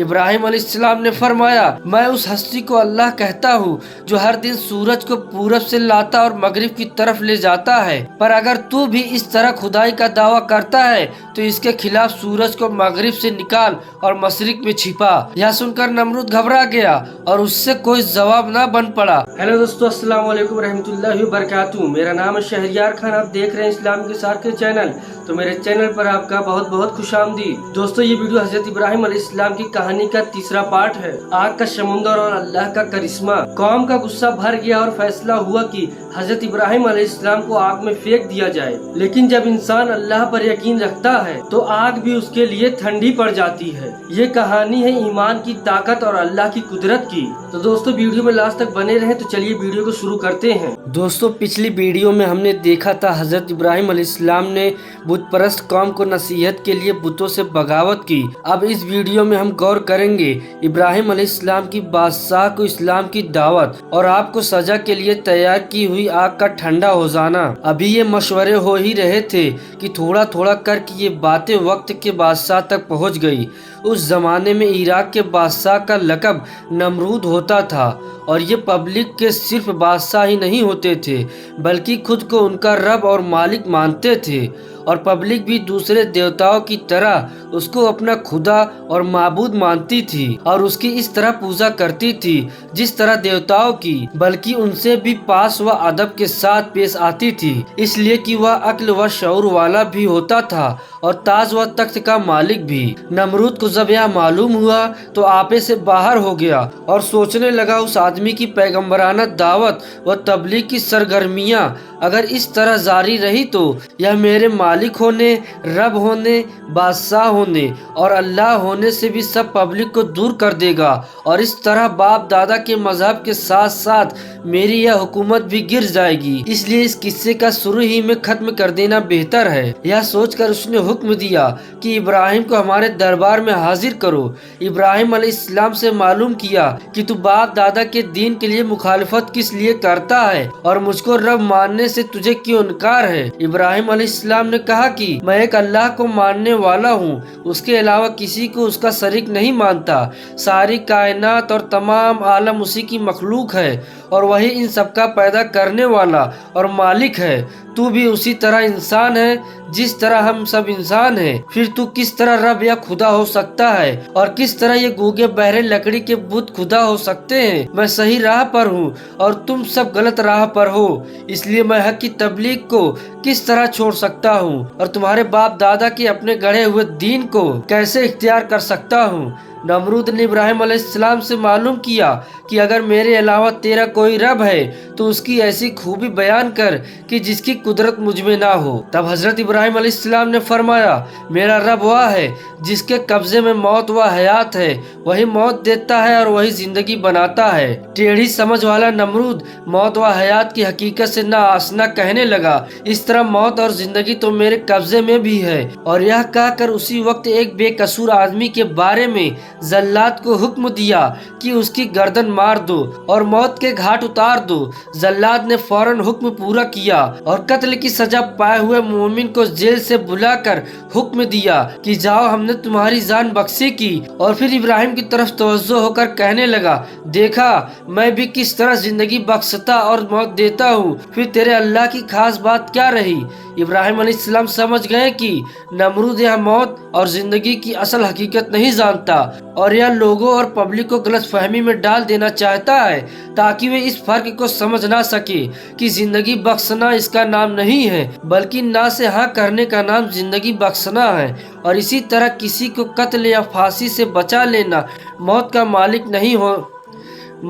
ابراہیم علیہ السلام نے فرمایا میں اس ہستی کو اللہ کہتا ہوں جو ہر دن سورج کو پورب سے لاتا اور مغرب کی طرف لے جاتا ہے، پر اگر تو بھی اس طرح خدائی کا دعویٰ کرتا ہے تو اس کے خلاف سورج کو مغرب سے نکال اور مشرق میں چھپا۔ یہ سن کر نمرود گھبرا گیا اور اس سے کوئی جواب نہ بن پڑا۔ ہیلو دوستو، السلام علیکم ورحمۃ اللہ وبرکاتہ۔ میرا نام ہے شہریار خان، آپ دیکھ رہے ہیں اسلام کے ساتھ کے چینل۔ تو میرے چینل پر آپ کا بہت بہت خوش آمدید۔ دوستو، یہ ویڈیو حضرت ابراہیم علیہ السلام کی کہانی کا تیسرا پارٹ ہے۔ آگ کا سمندر اور اللہ کا کرشمہ۔ قوم کا غصہ بھر گیا اور فیصلہ ہوا کہ حضرت ابراہیم علیہ السلام کو آگ میں پھینک دیا جائے، لیکن جب انسان اللہ پر یقین رکھتا ہے تو آگ بھی اس کے لیے ٹھنڈی پڑ جاتی ہے۔ یہ کہانی ہے ایمان کی طاقت اور اللہ کی قدرت کی۔ تو دوستو، ویڈیو میں لاسٹ تک بنے رہیں۔ تو چلیے ویڈیو کو شروع کرتے ہیں۔ دوستو، پچھلی ویڈیو میں ہم نے دیکھا تھا حضرت ابراہیم علیہ السلام نے بت پرست قوم کو نصیحت کے لیے بتوں سے بغاوت کی۔ اب اس ویڈیو میں ہم غور کریں گے ابراہیم علیہ السلام کی بادشاہ کو اسلام کی دعوت اور آپ کو سزا کے لیے تیار کی ہوئی آگ کا ٹھنڈا ہو جانا۔ ابھی یہ مشورے ہو ہی رہے تھے کہ تھوڑا تھوڑا کر کے یہ باتیں وقت کے بادشاہ تک پہنچ گئی۔ اس زمانے میں عراق کے بادشاہ کا لقب نمرود ہوتا تھا، اور یہ پبلک کے صرف بادشاہ ہی نہیں ہوتے تھے بلکہ خود کو ان کا رب اور مالک مانتے تھے، اور پبلک بھی دوسرے دیوتاؤں کی طرح اس کو اپنا خدا اور معبود مانتی تھی اور اس کی اس طرح پوجا کرتی تھی جس طرح دیوتاؤں کی، بلکہ ان سے بھی پاس و ادب کے ساتھ پیش آتی تھی، اس لیے کہ وہ عقل و شعور والا بھی ہوتا تھا اور تاج و تخت کا مالک بھی۔ نمرود کو جب یہ معلوم ہوا تو آپے سے باہر ہو گیا اور سوچنے لگا اس آدمی کی پیغمبرانہ دعوت و تبلیغ کی سرگرمیاں اگر اس طرح جاری رہی تو یہ میرے مالک ہونے، رب ہونے، بادشاہ ہونے اور اللہ ہونے سے بھی سب پبلک کو دور کر دے گا، اور اس طرح باپ دادا کے مذہب کے ساتھ ساتھ میری یہ حکومت بھی گر جائے گی، اس لیے اس قصے کا شروع ہی میں ختم کر دینا بہتر ہے۔ یہ سوچ کر اس نے حکم دیا کہ ابراہیم کو ہمارے دربار میں حاضر کرو۔ ابراہیم علیہ السلام سے معلوم کیا کہ تو باپ دادا کے دین کے لیے مخالفت کس لیے کرتا ہے اور مجھ کو رب ماننے سے تجھے کیوں انکار ہے؟ ابراہیم علیہ السلام نے کہا کہ میں ایک اللہ کو ماننے والا ہوں، اس کے علاوہ کسی کو اس کا شریک نہیں مانتا۔ ساری کائنات اور تمام عالم اسی کی مخلوق ہے اور وہی ان سب کا پیدا کرنے والا اور مالک ہے۔ تو بھی اسی طرح انسان ہے جس طرح ہم سب انسان ہیں، پھر تو کس طرح رب یا خدا ہو سکتا ہے، اور کس طرح یہ گوگے بہرے لکڑی کے بت خدا ہو سکتے ہیں؟ میں صحیح راہ پر ہوں اور تم سب غلط راہ پر ہو، اس لیے میں حق کی تبلیغ کو کس طرح چھوڑ سکتا ہوں اور تمہارے باپ دادا کے اپنے گڑھے ہوئے دین کو کیسے اختیار کر سکتا ہوں؟ نمرود نے ابراہیم علیہ السلام سے معلوم کیا کہ اگر میرے علاوہ تیرا کوئی رب ہے تو اس کی ایسی خوبی بیان کر کہ جس کی قدرت مجھ میں نہ ہو۔ تب حضرت ابراہیم علیہ السلام نے فرمایا میرا رب وہ ہے جس کے قبضے میں موت و حیات ہے، وہی موت دیتا ہے اور وہی زندگی بناتا ہے۔ ٹیڑھی سمجھ والا نمرود موت و حیات کی حقیقت سے نا آشنا کہنے لگا، اس طرح موت اور زندگی تو میرے قبضے میں بھی ہے، اور یہ کہہ کر اسی وقت ایک بے قصور آدمی کے بارے میں جلاد کو حکم دیا کہ اس کی گردن مار دو اور موت کے گھاٹ اتار دو۔ جلاد نے فوراً حکم پورا کیا اور قتل کی سزا پائے ہوئے مومن کو جیل سے بلا کر حکم دیا کہ جاؤ، ہم نے تمہاری جان بخشی کی۔ اور پھر ابراہیم کی طرف توجہ ہو کر کہنے لگا، دیکھا میں بھی کس طرح زندگی بخشتا اور موت دیتا ہوں، پھر تیرے اللہ کی خاص بات کیا رہی؟ ابراہیم علیہ السلام سمجھ گئے کہ نمرود یہ موت اور زندگی کی اصل حقیقت نہیں جانتا اور یہ لوگوں اور پبلک کو غلط فہمی میں ڈال دینا چاہتا ہے تاکہ وہ اس فرق کو سمجھ نہ سکے کہ زندگی بخشنا اس کا نام نہیں ہے بلکہ نہ سے ہاں کرنے کا نام زندگی بخشنا ہے، اور اسی طرح کسی کو قتل یا پھانسی سے بچا لینا موت کا مالک نہیں ہو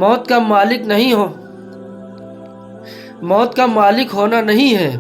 موت کا مالک ہونا نہیں ہے۔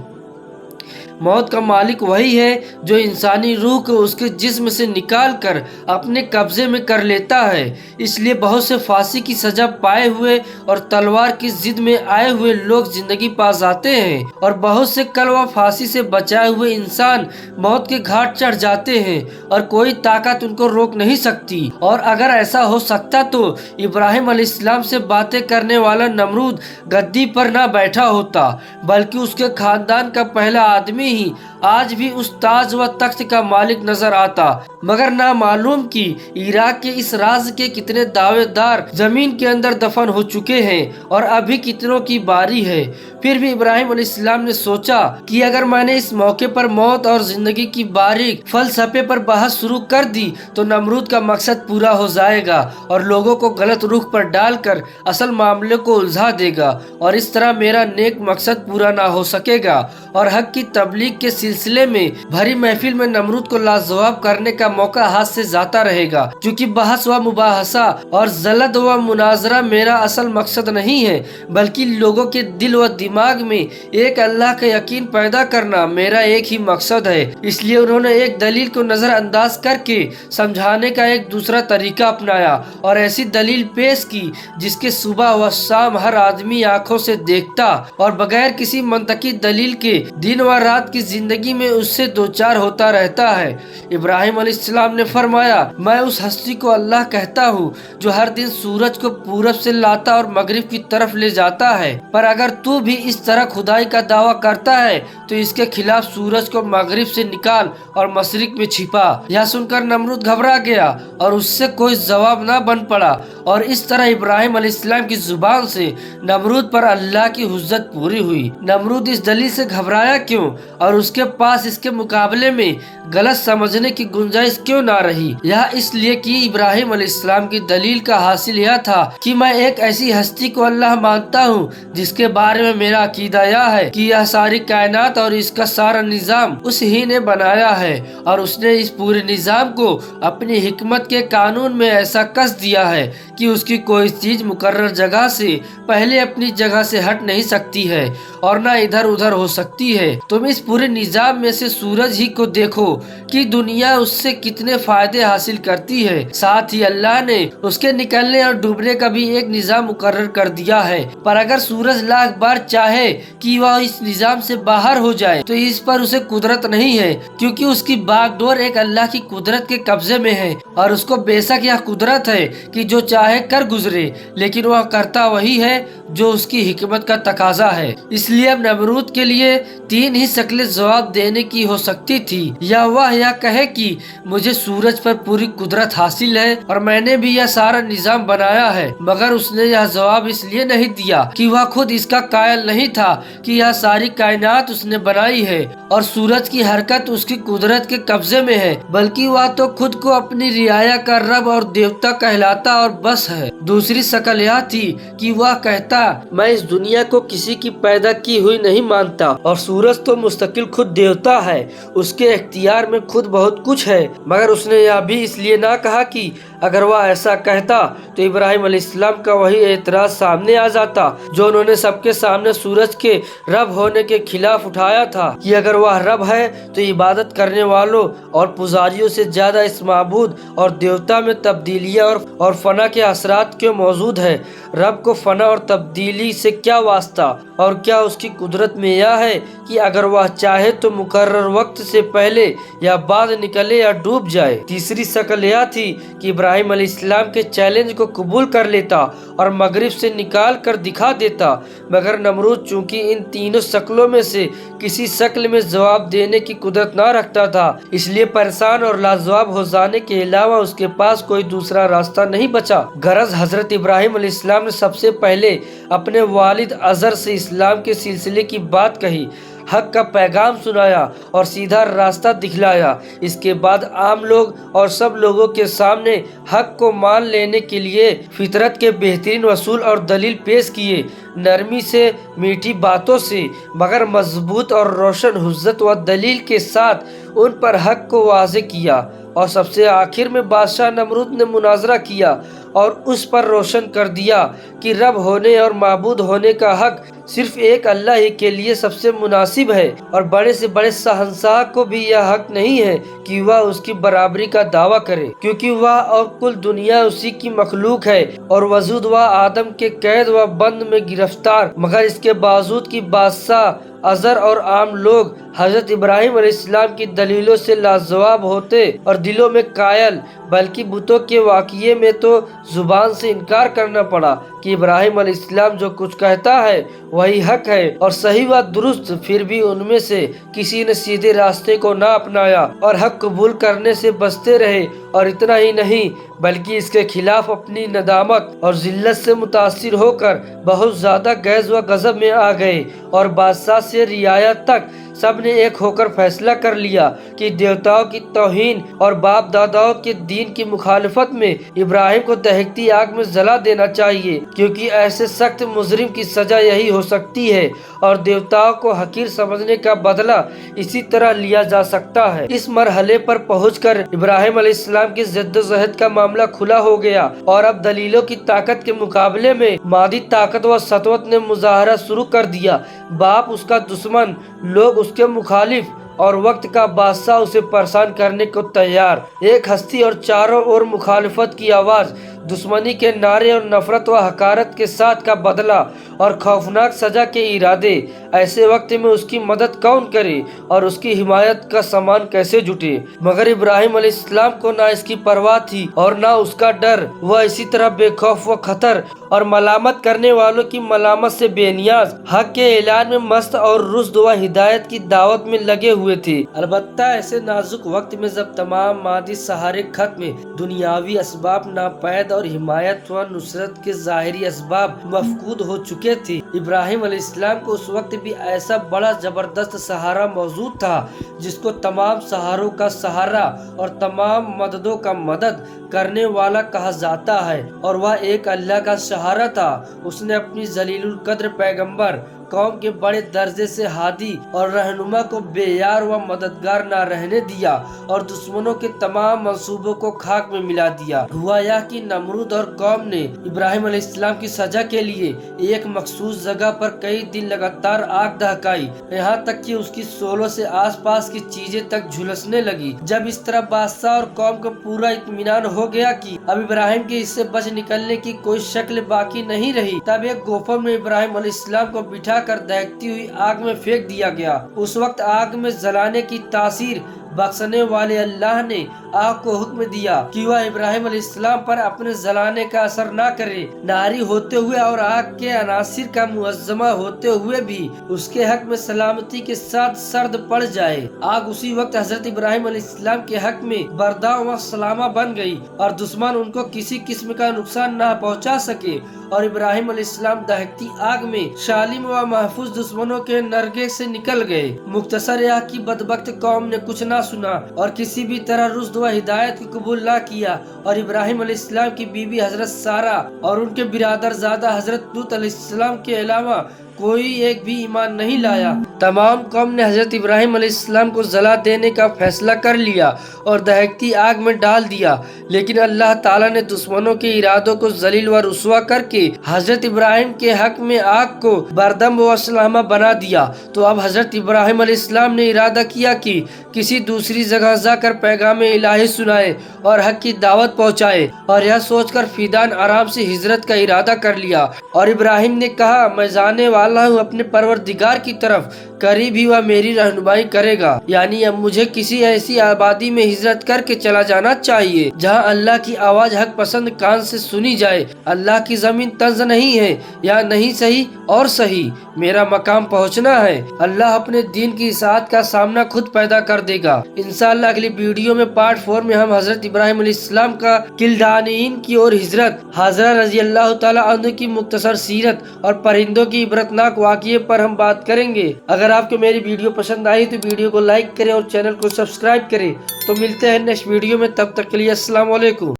موت کا مالک وہی ہے جو انسانی روح کو اس کے جسم سے نکال کر اپنے قبضے میں کر لیتا ہے۔ اس لیے بہت سے پھانسی کی سزا پائے ہوئے اور تلوار کی ضد میں آئے ہوئے لوگ زندگی پا جاتے ہیں، اور بہت سے کل و پھانسی سے بچائے ہوئے انسان موت کے گھاٹ چڑھ جاتے ہیں اور کوئی طاقت ان کو روک نہیں سکتی۔ اور اگر ایسا ہو سکتا تو ابراہیم علیہ السلام سے باتیں کرنے والا نمرود گدی پر نہ بیٹھا ہوتا بلکہ اس کے خاندان کا پہلا آدمی ही आज भी उस ताज व तख्त का मालिक नजर आता, मगर ना मालूम कि इराक के इस राज के कितने दावेदार जमीन के अंदर दफन हो चुके हैं और अभी कितनों की बारी है। फिर भी इब्राहिम अलैहिस्सलाम ने सोचा कि अगर मैंने इस मौके पर मौत और जिंदगी की बारीक फलसफे पर बहस शुरू कर दी तो नमरूद का मकसद पूरा हो जाएगा और लोगों को गलत रुख पर डालकर असल मामले को उलझा देगा और इस तरह मेरा नेक मकसद पूरा ना हो सकेगा और हक की तबलीग के सिलसिले में भरी महफिल में नमरूद को लाजवाब करने का मौका हाथ से जाता रहेगा। क्योंकि बहस व मुबाहसा और जलद व मुनाजरा मेरा असल मकसद नहीं है, बल्कि लोगों के दिल व दिमाग में एक अल्लाह का यकीन पैदा करना मेरा एक ही मकसद है। इसलिए उन्होंने एक दलील को नजरअंदाज करके समझाने का एक दूसरा तरीका अपनाया और ऐसी दलील पेश की जिसके सुबह व शाम हर आदमी आंखों से देखता और बगैर किसी मंतकी दलील के दिन व रात की जिंदगी में उससे दो चार होता रहता है। इब्राहिम अलैहिस्सलाम ने फरमाया, मैं उस हस्ती को अल्लाह कहता हूँ जो हर दिन सूरज को पूरब से लाता और मगरिब की तरफ ले जाता है, पर अगर तू भी इस तरह खुदाई का दावा करता है तो इसके खिलाफ सूरज को मगरिब से निकाल और मशरिक में छिपा। यह सुनकर नमरूद घबरा गया और उससे कोई जवाब न बन पड़ा और इस तरह इब्राहिम अलैहिस्सलाम की जुबान से नमरूद पर अल्लाह की हुज्जत पूरी हुई। नमरूद इस दलील से घबराया क्यों और उसके पास इसके मुकाबले में गलत समझने की गुंजाइश क्यों ना रही? यह इसलिए कि इब्राहिम अलैहिस्सलाम की दलील का हासिल यह था कि मैं एक ऐसी हस्ती को अल्लाह मानता हूँ जिसके बारे में मेरा अकीदा यह है कि यह सारी कायनात और इसका सारा निजाम उस ही ने बनाया है और उसने इस पूरे निजाम को अपनी हिकमत के कानून में ऐसा कस दिया है कि उसकी कोई चीज मुकर्रर जगह से पहले अपनी जगह से हट नहीं सकती है और ना इधर उधर हो सकती है। तुम इस पूरे निजाम में से सूरज ही को देखो कि दुनिया उससे कितने फायदे हासिल करती है। साथ ही अल्लाह ने उसके निकलने और डूबने का भी एक निजाम मुकर्रर कर दिया है, पर अगर सूरज लाख बार चाहे कि वह इस निजाम से बाहर हो जाए तो इस पर उसे कुदरत नहीं है, क्योंकि उसकी बागडोर एक अल्लाह की कुदरत के कब्जे में है और उसको बेशक यह कुदरत है कि जो चाहे कर गुजरे, लेकिन वह करता वही है जो उसकी हिकमत का तकाजा है। इसलिए अब नमरूद के लिए तीन ही शक्लें जवाब देने की हो सकती थी, या वह यह कहे कि मुझे सूरज पर पूरी कुदरत हासिल है और मैंने भी यह सारा निजाम बनाया है, मगर उसने यह जवाब इसलिए नहीं दिया कि वह खुद इसका कायल नहीं था कि यह सारी कायनात उसने बनाई है और सूरज की हरकत उसकी कुदरत के कब्जे में है, बल्कि वह तो खुद को अपनी रियाया का रब और देवता कहलाता और बस है। दूसरी शक्ल यह थी कि वह कहता, मैं इस दुनिया को किसी की पैदा की हुई नहीं मानता और सूरज तो मुस्तकिल खुद देवता है, उसके इख्तियार में खुद बहुत कुछ है। मगर उसने यह भी इसलिए ना कहा कि अगर वह ऐसा कहता तो इब्राहिम अलैहिस्सलाम का वही एतराज सामने आ जाता जो उन्होंने सबके सामने सूरज के रब होने के खिलाफ उठाया था कि अगर वह रब है तो इबादत करने वालों और पुजारियों से ज्यादा इस माबूद और देवता में तब्दीलियाँ और फना के असरात क्यों मौजूद है। रब को फना और तब्दीली से क्या वास्ता और क्या उसकी कुदरत में यह है कि अगर वह चाहे तो मुकर्रर वक्त से पहले या बाद निकले या डूब जाए। तीसरी शक्ल यह थी कि इब्राहिम अलैहिस्सलाम के चैलेंज को कबूल कर लेता और मगरिब से निकाल कर दिखा देता, मगर नमरूद चूंकि इन तीनों शक्लों में से किसी शक्ल में जवाब देने की कुदरत ना रखता था, इसलिए परेशान और लाजवाब हो जाने के अलावा उसके पास कोई दूसरा रास्ता नहीं बचा। गरज हजरत इब्राहिम अलैहिस्सलाम ने सबसे पहले अपने वालिद अजर से इस्लाम के सिलसिले की बात कही, हक का पैगाम सुनाया और सीधा रास्ता दिखलाया। इसके बाद आम लोग और सब लोगों के सामने हक को मान लेने के लिए फितरत के बेहतरीन वसूल और दलील पेश किए, नरमी से, मीठी बातों से, मगर मजबूत और रोशन हुज्जत व दलील के साथ उन पर हक को वाज़े किया। और सबसे आखिर में बादशाह नमरूद ने मुनाजरा किया और उस पर रोशन कर दिया कि रब होने और माबूद होने का हक सिर्फ एक अल्लाह ही के लिए सबसे मुनासिब है और बड़े से बड़े शहंशाह को भी यह हक नहीं है कि वह उसकी बराबरी का दावा करे, क्योंकि वह और कुल दुनिया उसी की मखलूक है और वजूद वह आदम के कैद व बंद में गिरफ्तार, मगर इसके बावजूद की बादशाह अज़र और आम लोग हजरत इब्राहिम अलैहिस्सलाम की दलीलों से लाजवाब होते और दिलों में कायल, बल्कि बुतों के वाक़ये में तो जुबान से इनकार करना पड़ा कि इब्राहिम अलैहिस्सलाम जो कुछ कहता है वही हक है और सही व दुरुस्त। फिर भी उनमें से किसी ने सीधे रास्ते को ना अपनाया और हक कबूल करने से बचते रहे, और इतना ही नहीं बल्कि इसके खिलाफ अपनी नदामत और जिल्लत से मुतासिर होकर बहुत ज़्यादा गैज़ व गज़ब में आ गए, और बादशाह से रियायत तक सब ने एक होकर फैसला कर लिया कि देवताओं की तौहीन और बाप दादाओं के दीन की मुखालफत में इब्राहिम को दहकती आग में जला देना चाहिए, क्योंकि ऐसे सख्त मुजरिम की सजा यही हो सकती है और देवताओं को हकीर समझने का बदला इसी तरह लिया जा सकता है। इस मरहले पर पहुंचकर इब्राहिम अलैहिस्सलाम की जद्दोजहद का मामला खुला हो गया और अब दलीलों की ताकत के मुकाबले में मादी ताकत व सतवत ने मुजाहरा शुरू कर दिया। बाप उसका दुश्मन, लोग उसके मुखालिफ और वक्त का बादशाह उसे परेशान करने को तैयार। एक हस्ती और चारों ओर मुखालिफत की आवाज़, दुश्मनी के नारे और नफरत व हकारत के साथ का बदला और खौफनाक सजा के इरादे। ऐसे वक्त में उसकी मदद कौन करे और उसकी हिमायत का सामान कैसे जुटे? मगर इब्राहिम अलैहिस्सलाम को ना इसकी परवाह थी और ना उसका डर। वह इसी तरह बेखौफ व खतर और मलामत करने वालों की मलामत से बेनियाज हक के ऐलान में मस्त और रुश्द व हिदायत की दावत में लगे हुए थे। अलबत्ता ऐसे नाजुक वक्त में जब तमाम मादी सहारे खत्म, दुनियावी असबाब नापैद और हिमायत व नुसरत के ज़ाहिरी असबाब मफकूद हो चुके थे, इब्राहिम अलैहिस्सलाम को उस वक्त भी ऐसा बड़ा जबरदस्त सहारा मौजूद था जिसको तमाम सहारों का सहारा और तमाम मददों का मदद करने वाला कहा जाता है, और वह एक अल्लाह का सहारा था। उसने अपनी जलीलुल कद्र पैगंबर कौम के बड़े दर्जे से हादी और रहनुमा को बेयार व मददगार न रहने दिया और दुश्मनों के तमाम मंसूबों को खाक में मिला दिया। हुआ यह कि नमरूद और कौम ने इब्राहिम अलैहिस्सलाम की सजा के लिए एक मखसूस जगह पर कई दिन लगातार आग दहकाई, यहाँ तक कि उसकी सोलों से आसपास की चीजें तक झुलसने लगी। जब इस तरह बादशाह और कौम को पूरा इत्मीनान हो गया कि अब इब्राहिम के इससे बच निकलने की कोई शक्ल बाकी नहीं रही, तब एक गोफर में इब्राहिम अलैहिस्सलाम को बिठा कर दहकती हुई आग में फेंक दिया गया। उस वक्त आग में जलाने की तासीर बख्शने वाले अल्लाह ने आग को हुक्म दिया कि वह इब्राहिम अलैहिस्सलाम पर अपने जलाने का असर ना करे। नारी होते हुए और आग के अनासिर का मुअज्जमा होते हुए भी उसके हक में सलामती के साथ सर्द पड़ जाए। आग उसी वक्त हजरत इब्राहिम अलैहिस्सलाम के हक में बरदां व सलामा बन गई और दुश्मन उनको किसी किस्म का नुकसान ना पहुंचा सके, और इब्राहिम अलैहिस्सलाम दहकती आग में शालिम व महफूज दुश्मनों के नरगे से निकल गए। मुख्तसर यह कि बदबख्त कौम ने कुछ ना सुना और किसी भी तरह रुश्द व हिदायत को कबूल ना किया, और इब्राहिम अलैहिस्सलाम की बीवी हजरत सारा और उनके बिरादरजादा हजरत लूत अलैहिस्सलाम के अलावा कोई एक भी ईमान नहीं लाया। तमाम कौम ने हजरत इब्राहिम अलैहिस्सलाम को जला देने का फैसला कर लिया और दहकती आग में डाल दिया, लेकिन अल्लाह ताला ने दुश्मनों के इरादों को जलील व रुस्वा करके हजरत इब्राहिम के हक में आग को बरदम व सलामा बना दिया। तो अब हजरत इब्राहिम अलैहिस्सलाम ने इरादा किया कि किसी दूसरी जगह जाकर पैगाम इलाही सुनाए और हक की दावत पहुँचाए, और यह सोचकर फीदान आराम से हिजरत का इरादा कर लिया। और इब्राहिम ने कहा, मैं जाने वाला हूँ अपने परवरदिगार की तरफ, करीब ही वह मेरी रहनुमाई करेगा। यानी अब मुझे किसी ऐसी आबादी में हिजरत करके चला जाना चाहिए जहाँ अल्लाह की आवाज हक पसंद कान से सुनी जाए। अल्लाह की जमीन तंज नहीं है, या नहीं सही और सही मेरा मकाम पहुँचना है। अल्लाह अपने दीन की इसाअत का सामना खुद पैदा कर देगा। इंशाअल्लाह अगली वीडियो में पार्ट 4 में हम हजरत इब्राहिम अलैहिस्सलाम का किल्दानीन की ओर हिजरत, हाजरा रजी अल्लाह ताला अन्हु की मुख्तसर सीरत और परिंदों की इबरतनाक वाक़ये पर हम बात करेंगे। अगर आपको मेरी वीडियो पसंद आई तो वीडियो को लाइक करें और चैनल को सब्सक्राइब करें। तो मिलते हैं नेक्स्ट वीडियो में, तब तक के लिए अस्सलाम वालेकुम।